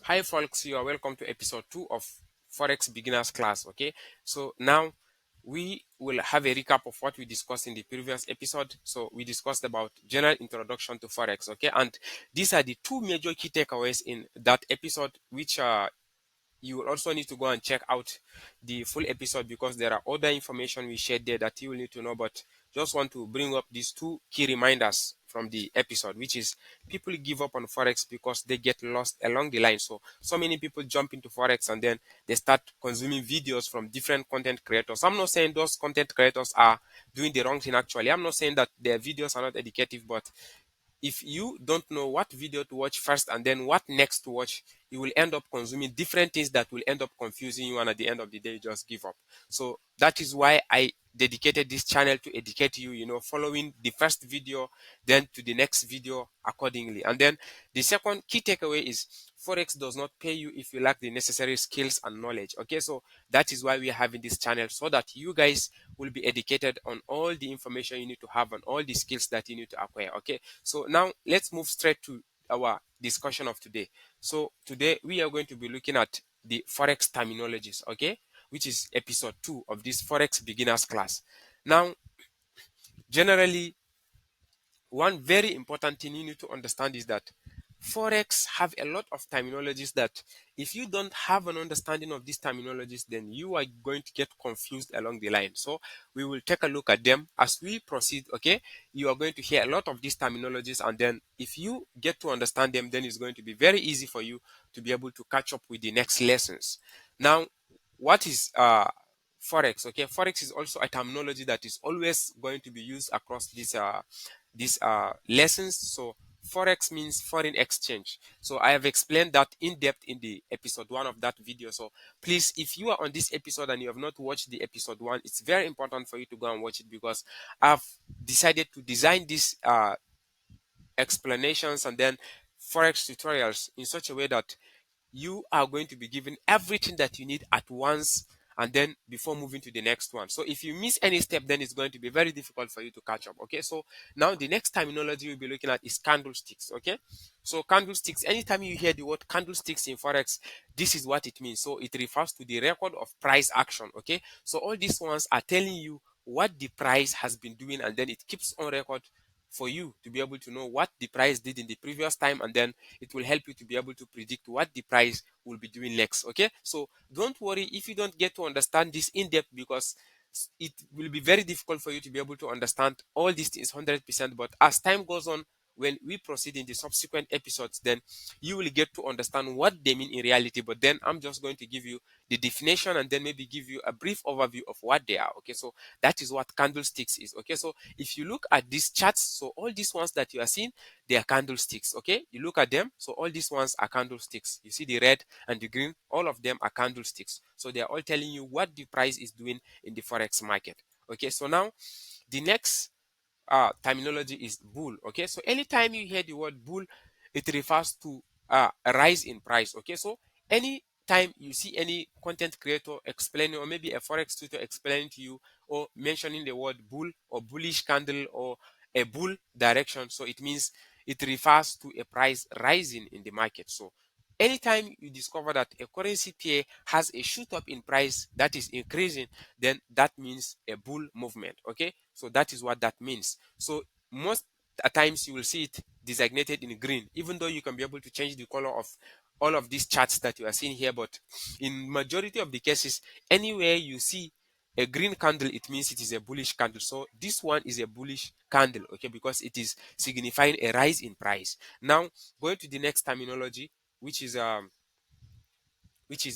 Hi folks, you are welcome to episode 2 of Forex beginners class. Okay, so now we will have a recap of what we discussed in the previous episode. So we discussed about general introduction to Forex. Okay, and these are the two major key takeaways in that episode, which you will also need to go and check out the full episode because there are other information we shared there that you will need to know. But just want to bring up these two key reminders from the episode, which is people give up on Forex because they get lost along the line. So many people jump into Forex and then they start consuming videos from different content creators. I'm not saying those content creators are doing the wrong thing actually. I'm not saying that their videos are not educative, but if you don't know what video to watch first and then what next to watch, you will end up consuming different things that will end up confusing you, and at the end of the day you just give up. So that is why I dedicated this channel to educate you, following the first video then to the next video accordingly. And then the second key takeaway is Forex does not pay you if you lack the necessary skills and knowledge. Okay, so that is why we are having this channel, so that you guys will be educated on all the information you need to have and all the skills that you need to acquire. Okay, so now let's move straight to our discussion of today. So today we are going to be looking at the Forex terminologies, okay, which is episode 2 of this Forex beginners class. Now, generally, one very important thing you need to understand is that Forex have a lot of terminologies that if you don't have an understanding of these terminologies, then you are going to get confused along the line. So we will take a look at them as we proceed. Okay, you are going to hear a lot of these terminologies, and then if you get to understand them, then it's going to be very easy for you to be able to catch up with the next lessons. Now, what is Forex? Okay, Forex is also a terminology that is always going to be used across these lessons. So Forex means foreign exchange. So I have explained that in depth in the episode 1 of that video. So please, if you are on this episode and you have not watched the episode 1, it's very important for you to go and watch it, because I've decided to design these explanations and then Forex tutorials in such a way that you are going to be given everything that you need at once, and then before moving to the next one. So if you miss any step, then it's going to be very difficult for you to catch up. Okay, so now the next terminology we'll be looking at is candlesticks. Okay, so candlesticks, anytime you hear the word candlesticks in Forex, this is what it means. So it refers to the record of price action. Okay, so all these ones are telling you what the price has been doing, and then it keeps on record for you to be able to know what the price did in the previous time, and then it will help you to be able to predict what the price will be doing next. Okay, so don't worry if you don't get to understand this in depth, because it will be very difficult for you to be able to understand all these things 100%. But as time goes on, when we proceed in the subsequent episodes, then you will get to understand what they mean in reality. But then I'm just going to give you the definition and then maybe give you a brief overview of what they are. Okay, so that is what candlesticks is. Okay, so if you look at these charts, so all these ones that you are seeing, they are candlesticks. Okay, you look at them, so all these ones are candlesticks. You see the red and the green, all of them are candlesticks. So they are all telling you what the price is doing in the Forex market. Okay, so now the next terminology is bull. Okay, so anytime you hear the word bull, it refers to a rise in price. Okay, so any time you see any content creator explaining, or maybe a Forex tutor explaining to you or mentioning the word bull or bullish candle or a bull direction, so it means it refers to a price rising in the market. So anytime you discover that a currency pair has a shoot up in price that is increasing, then that means a bull movement. Okay, so that is what that means. So most at times you will see it designated in green, even though you can be able to change the color of all of these charts that you are seeing here. But in majority of the cases, anywhere you see a green candle, it means it is a bullish candle. So this one is a bullish candle, okay, because it is signifying a rise in price. Now going to the next terminology, which is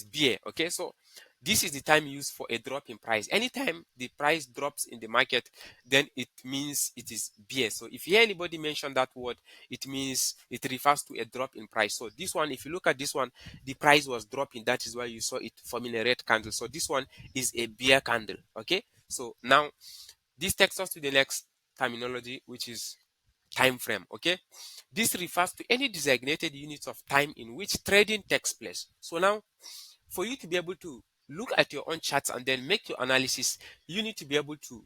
bear. Okay, so this is the time used for a drop in price. Anytime the price drops in the market, then it means it is bear. So if you hear anybody mention that word, it means it refers to a drop in price. So this one, if you look at this one, the price was dropping. That is why you saw it forming a red candle. So this one is a bear candle. Okay, so now this takes us to the next terminology, which is time frame. Okay, this refers to any designated units of time in which trading takes place. So now, for you to be able to look at your own charts and then make your analysis, you need to be able to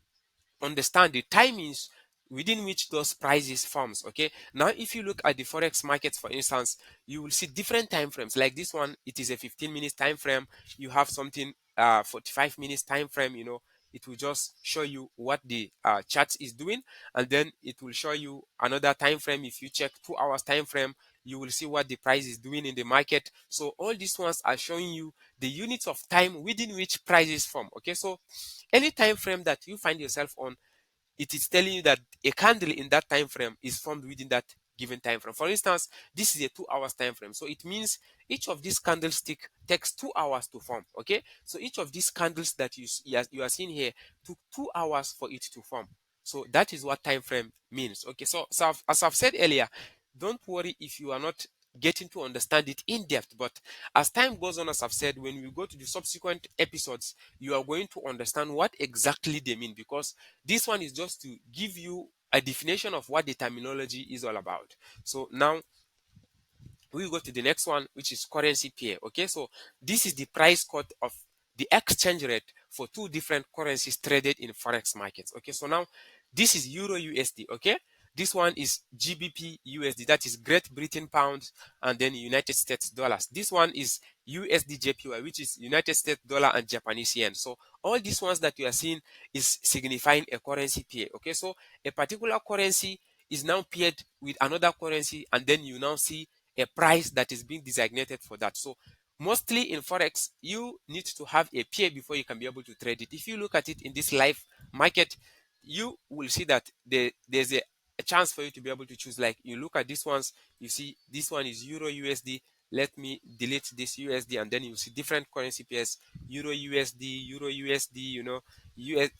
understand the timings within which those prices forms. Okay, now if you look at the forex markets, for instance, you will see different time frames. Like this one, it is a 15 minutes time frame. You have something 45 minutes time frame. It will just show you what the chart is doing, and then it will show you another time frame. If you check 2 hours time frame, you will see what the price is doing in the market. So all these ones are showing you the units of time within which prices form. Okay, so any time frame that you find yourself on, it is telling you that a candle in that time frame is formed within that given time frame. For instance, this is a 2 hours time frame, so it means each of these candlestick takes 2 hours to form. Okay, so each of these candles that you are seeing here took 2 hours for it to form. So that is what time frame means. Okay, so as I've said earlier, don't worry if you are not getting to understand it in depth, but as time goes on, as I've said, when we go to the subsequent episodes, you are going to understand what exactly they mean, because this one is just to give you a definition of what the terminology is all about. So now we go to the next one, which is currency pair. Okay, so this is the price quote of the exchange rate for two different currencies traded in forex markets. Okay, so now this is euro USD. Okay, this one is GBP USD, that is Great Britain pounds, and then United States dollars. This one is USD JPY, which is United States dollar and Japanese yen. So all these ones that you are seeing is signifying a currency pair. Okay, so a particular currency is now paired with another currency, and then you now see a price that is being designated for that. So mostly in forex, you need to have a pair before you can be able to trade it. If you look at it in this live market, you will see that there's a chance for you to be able to choose. Like you look at these ones, you see this one is euro USD. Let me delete this USD, and then you see different currency pairs: euro USD, euro USD,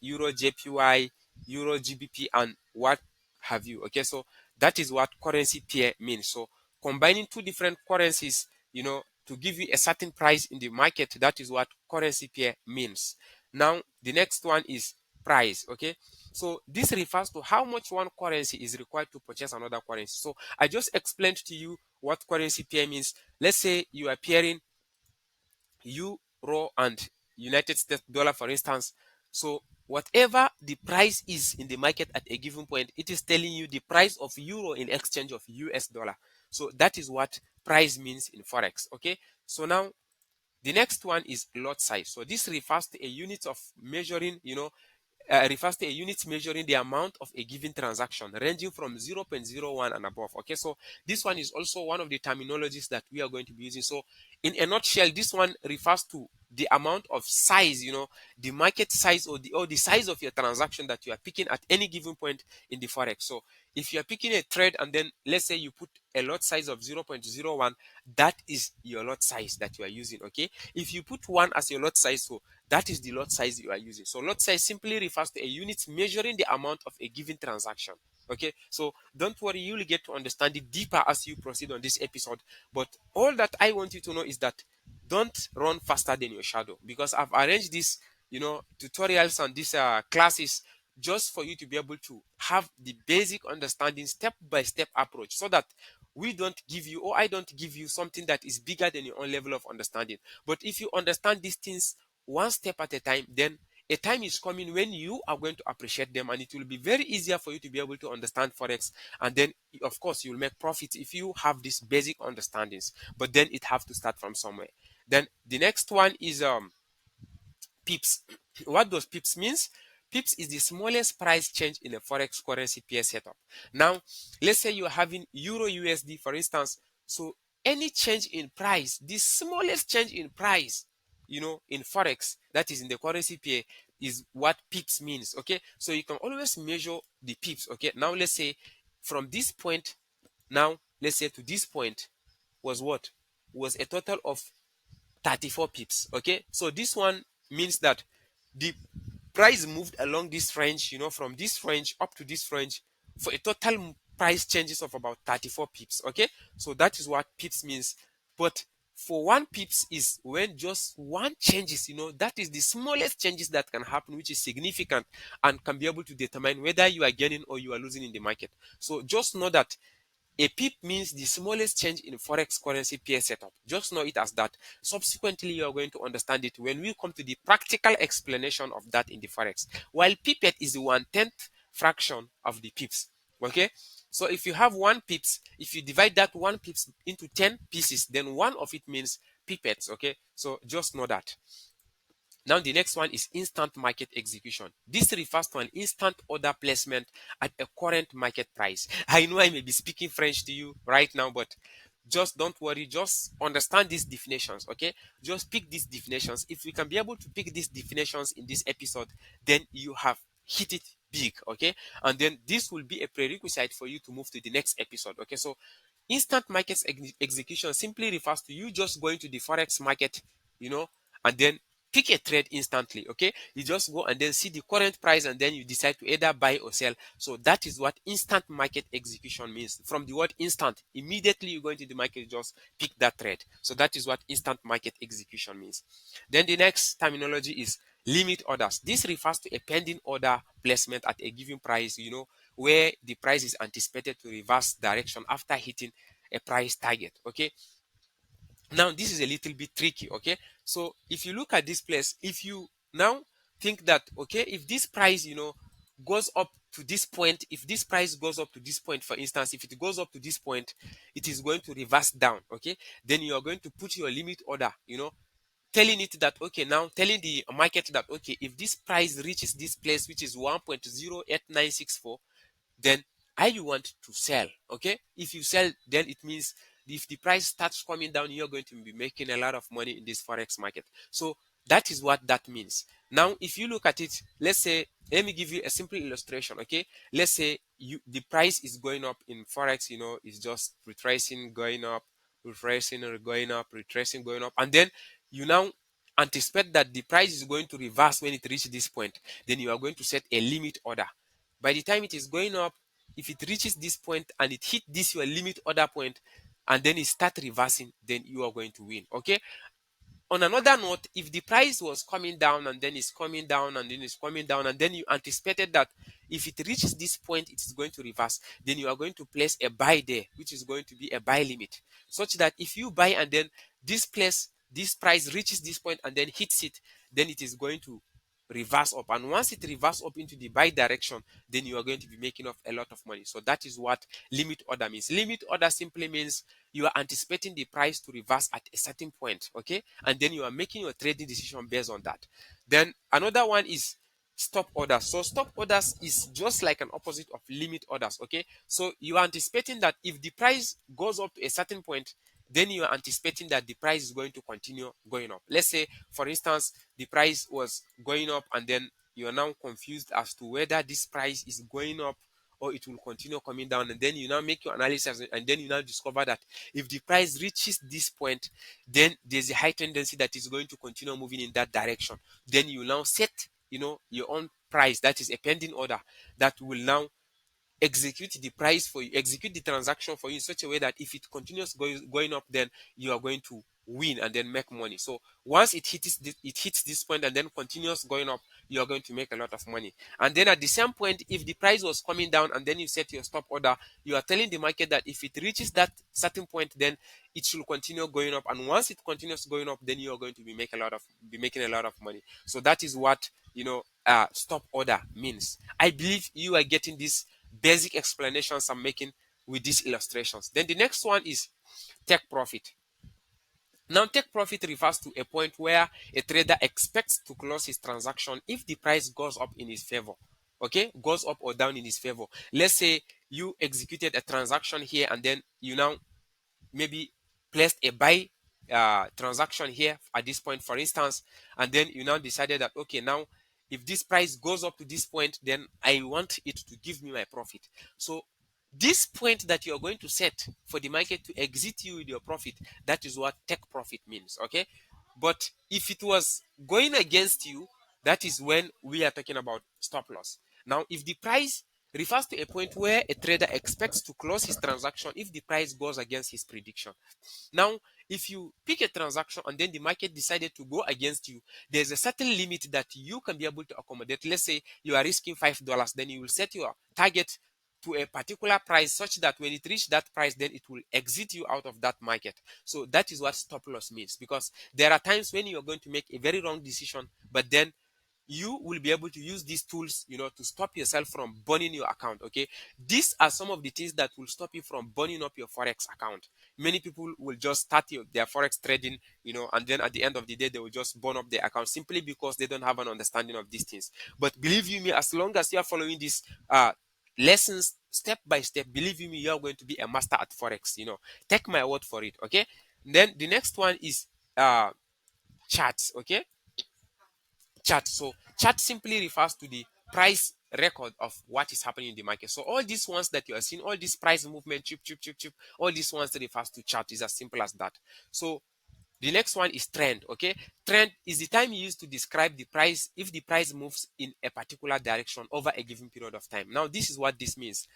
euro JPY, euro GBP, and what have you. Okay, so that is what currency pair means. So combining two different currencies, to give you a certain price in the market, that is what currency pair means. Now the next one is price. Okay, so this refers to how much one currency is required to purchase another currency. So I just explained to you what currency pair means. Let's say you are pairing euro and United States dollar, for instance. So whatever the price is in the market at a given point, it is telling you the price of euro in exchange of US dollar. So that is what price means in forex. Okay, so now the next one is lot size. So this refers to a unit of measuring, refers to a unit measuring the amount of a given transaction, ranging from 0.01 and above. Okay, so this one is also one of the terminologies that we are going to be using. So in a nutshell, this one refers to the amount of size, the market size, or the size of your transaction that you are picking at any given point in the forex. So if you are picking a trade, and then let's say you put a lot size of 0.01, that is your lot size that you are using. Okay, if you put 1 as your lot size, so that is the lot size you are using. So lot size simply refers to a unit measuring the amount of a given transaction. Okay, so don't worry, you will get to understand it deeper as you proceed on this episode. But all that I want you to know is that don't run faster than your shadow, because I've arranged this, tutorials and these classes just for you to be able to have the basic understanding, step by step approach, so that we don't give you, or I don't give you, something that is bigger than your own level of understanding. But if you understand these things one step at a time, then a time is coming when you are going to appreciate them, and it will be very easier for you to be able to understand forex. And then of course you'll make profits if you have these basic understandings, but then it have to start from somewhere. Then the next one is pips. What does pips means? Pips is the smallest price change in a forex currency pair setup. Now let's say you're having euro USD, for instance. So any change in price, the smallest change in price, in forex, that is in the currency pair, is what pips means. Okay, so you can always measure the pips. Okay, now let's say from this point, now let's say to this point was what? Was a total of 34 pips. Okay, so this one means that the price moved along this range, from this range up to this range, for a total price changes of about 34 pips. Okay, so that is what pips means. But for 1 pips is when just one changes, that is the smallest changes that can happen, which is significant and can be able to determine whether you are gaining or you are losing in the market. So just know that a pip means the smallest change in forex currency pair setup. Just know it as that. Subsequently, you are going to understand it when we come to the practical explanation of that in the forex. While pipette is 1/10 fraction of the pips. Okay, so if you have 1 pips, if you divide that 1 pips into 10 pieces, then one of it means pipettes. Okay, so just know that. Now, the next one is instant market execution. This refers to an instant order placement at a current market price. I know I may be speaking French to you right now, but just don't worry. Just understand these definitions, okay? Just pick these definitions. If we can be able to pick these definitions in this episode, then you have hit it big, okay? And then this will be a prerequisite for you to move to the next episode, okay? So, instant market execution simply refers to you just going to the Forex market, and then pick a trade instantly. Okay, you just go and then see the current price and then you decide to either buy or sell. So that is what instant market execution means. From the word instant, immediately you go into the market, just pick that trade. So that is what instant market execution means. Then the next terminology is limit orders. This refers to a pending order placement at a given price, where the price is anticipated to reverse direction after hitting a price target. Okay, now this is a little bit tricky. Okay, so if you look at this place, if you now think that, okay, if this price goes up to this point, if this price goes up to this point, for instance, if it goes up to this point, it is going to reverse down. Okay, then you are going to put your limit order, telling it that, okay, now telling the market that, okay, if this price reaches this place, which is 1.08964, then I want to sell. Okay, if you sell, then it means if the price starts coming down, you're going to be making a lot of money in this Forex market. So that is what that means. Now, if you look at it, let's say, let me give you a simple illustration. Okay, let's say the price is going up in Forex, is just retracing, going up, retracing, going up, retracing, going up, and then you now anticipate that the price is going to reverse when it reaches this point. Then you are going to set a limit order. By the time it is going up, if it reaches this point and it hit this your limit order point, and then it start reversing, then you are going to win. Okay, on another note, if the price was coming down and then it's coming down and then it's coming down, and then you anticipated that if it reaches this point it is going to reverse, then you are going to place a buy there, which is going to be a buy limit, such that if you buy and then this price reaches this point and then hits it, then it is going to reverse up, and once it reverse up into the buy direction, then you are going to be making off a lot of money. So that is what limit order means. Limit order simply means you are anticipating the price to reverse at a certain point, okay, and then you are making your trading decision based on that. Then another one is stop orders. So stop orders is just like an opposite of limit orders. Okay, so you are anticipating that if the price goes up to a certain point, then you are anticipating that the price is going to continue going up. Let's say, for instance, the price was going up and then you are now confused as to whether this price is going up or it will continue coming down, and then you now make your analysis and then you now discover that if the price reaches this point, then there's a high tendency that it's going to continue moving in that direction. Then you now set your own price, that is a pending order, that will now execute the price for you, execute the transaction for you in such a way that if it continues going up, then you are going to win and then make money. So once it hits this point and then continues going up, you are going to make a lot of money. And then at the same point, if the price was coming down and then you set your stop order, you are telling the market that if it reaches that certain point, then it should continue going up, and once it continues going up, then you are going to be making a lot of money. So that is what stop order means. I believe you are getting this basic explanations I'm making with these illustrations. Then the next one is take profit. Now, take profit refers to a point where a trader expects to close his transaction if the price goes up in his favor. Okay, goes up or down in his favor. Let's say you executed a transaction here and then you now maybe placed a buy transaction here at this point, for instance, and then you now decided that, okay, now if this price goes up to this point, then I want it to give me my profit. So this point that you're going to set for the market to exit you with your profit, that is what take profit means. Okay, but if it was going against you, that is when we are talking about stop loss. Now, if the price refers to a point where a trader expects to close his transaction if the price goes against his prediction. Now, if you pick a transaction and then the market decided to go against you, there's a certain limit that you can be able to accommodate. Let's say you are risking $5, then you will set your target to a particular price such that when it reaches that price, then it will exit you out of that market. So that is what stop loss means, because there are times when you are going to make a very wrong decision, but then you will be able to use these tools, to stop yourself from burning your account. Okay, these are some of the things that will stop you from burning up your Forex account. Many people will just start their Forex trading, and then at the end of the day, they will just burn up their account simply because they don't have an understanding of these things. But believe you me, as long as you are following these lessons step by step, believe you me, you are going to be a master at Forex. Take my word for it. Okay. Then the next one is charts. Okay, chart. So chart simply refers to the price record of what is happening in the market. So all these ones that you are seeing, all this price movement, chip, chip, chip, chip, all these ones that refers to chart is as simple as that. So the next one is trend. Okay, trend is the time used to describe the price if the price moves in a particular direction over a given period of time. Now, this is what this means.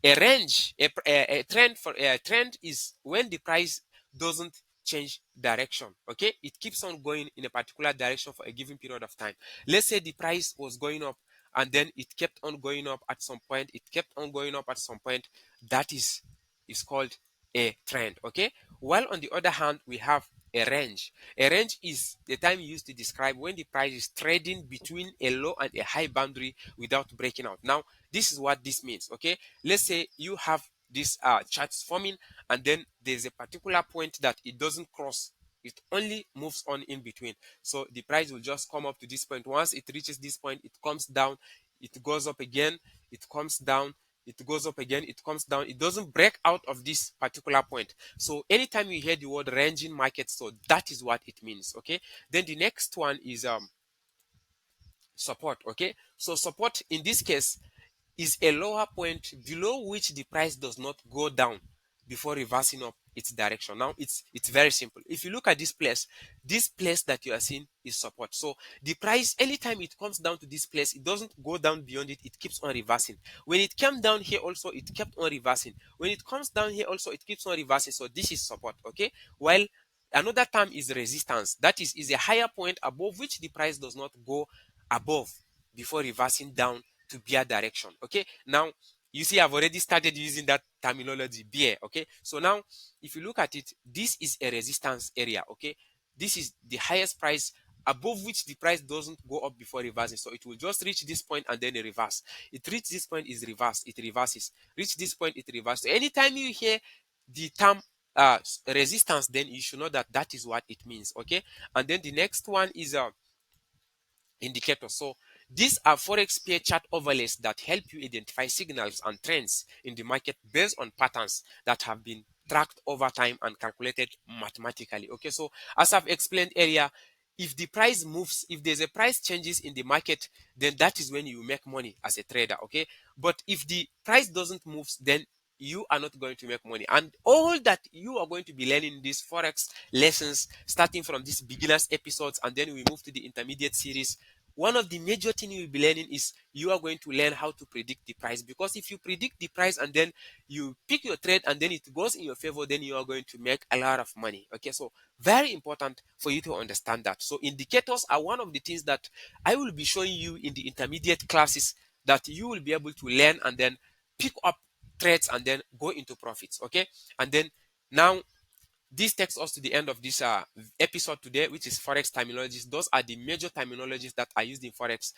A range, a trend for a trend is when the price doesn't change direction. Okay, it keeps on going in a particular direction for a given period of time. Let's say the price was going up and then it kept on going up at some point. It kept on going up at some point. That is called a trend. Okay, while on the other hand, we have a range. A range is the time used to describe when the price is trading between a low and a high boundary without breaking out. Now, this is what this means. Okay, let's say you have this charts forming, and then there's a particular point that it doesn't cross. It only moves on in between. So the price will just come up to this point. Once it reaches this point, it comes down, it goes up again, it comes down, it goes up again, it comes down. It doesn't break out of this particular point. So anytime you hear the word ranging market, so that is what it means. Okay, then the next one is support. Okay, so support in this case is a lower point below which the price does not go down before reversing up its direction. Now it's very simple. If you look at this place that you are seeing is support. So the price, anytime it comes down to this place, it doesn't go down beyond it, it keeps on reversing. When it came down here also, it kept on reversing. When it comes down here also, it keeps on reversing. So this is support. Okay, while another term is resistance. That is a higher point above which the price does not go above before reversing down to bear direction. Okay, now you see I've already started using that terminology, bear. Okay, so now if you look at it, this is a resistance area. Okay, this is the highest price above which the price doesn't go up before reversing. So it will just reach this point and then reverse. It reaches this point, is reverse, it reverses. Reach this point, it reverses. So anytime you hear the term resistance, then you should know that that is what it means. Okay, and then the next one is indicator. So these are Forex pair chart overlays that help you identify signals and trends in the market based on patterns that have been tracked over time and calculated mathematically. Okay, so as I've explained earlier, if the price moves, if there's a price changes in the market, then that is when you make money as a trader. Okay, but if the price doesn't move, then you are not going to make money. And all that you are going to be learning these Forex lessons, starting from these beginners episodes, and then we move to the intermediate series. One of the major things you will be learning is you are going to learn how to predict the price, because if you predict the price and then you pick your trade and then it goes in your favor, then you are going to make a lot of money. Okay, so very important for you to understand that. So indicators are one of the things that I will be showing you in the intermediate classes that you will be able to learn and then pick up trades and then go into profits. Okay, and then now this takes us to the end of this episode today, which is Forex terminologies. Those are the major terminologies that are used in Forex.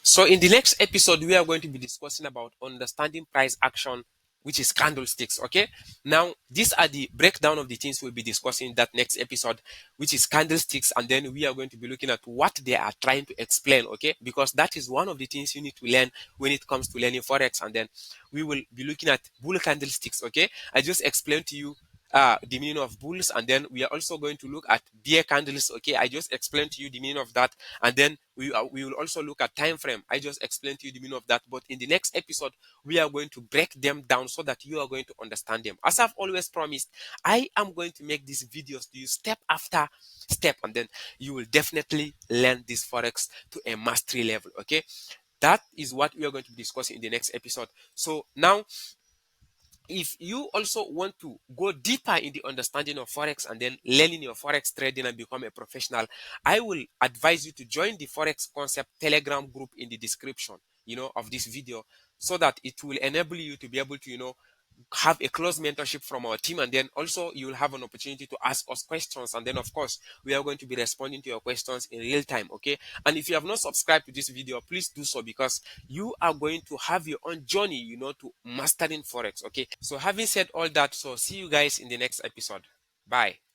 So in the next episode, we are going to be discussing about understanding price action, which is candlesticks. Okay. Now, these are the breakdown of the things we'll be discussing in that next episode, which is candlesticks. And then we are going to be looking at what they are trying to explain. Okay. Because that is one of the things you need to learn when it comes to learning Forex. And then we will be looking at bull candlesticks. Okay. I just explained to you the meaning of bulls, and then we are also going to look at bear candles. Okay, I just explained to you the meaning of that, and then we will also look at time frame. I just explained to you the meaning of that, but in the next episode we are going to break them down so that you are going to understand them. As I've always promised, I am going to make these videos to you step after step, and then you will definitely learn this Forex to a mastery level. Okay, that is what we are going to be discussing in the next episode. So now, if you also want to go deeper in the understanding of Forex and then learning your Forex trading and become a professional, I will advise you to join the Forex Concept Telegram group in the description, of this video, so that it will enable you to be able to, have a close mentorship from our team, and then also you'll have an opportunity to ask us questions, and then of course we are going to be responding to your questions in real time. Okay, and if you have not subscribed to this video, please do so, because you are going to have your own journey, to mastering forex. Okay, so having said all that, so see you guys in the next episode. Bye.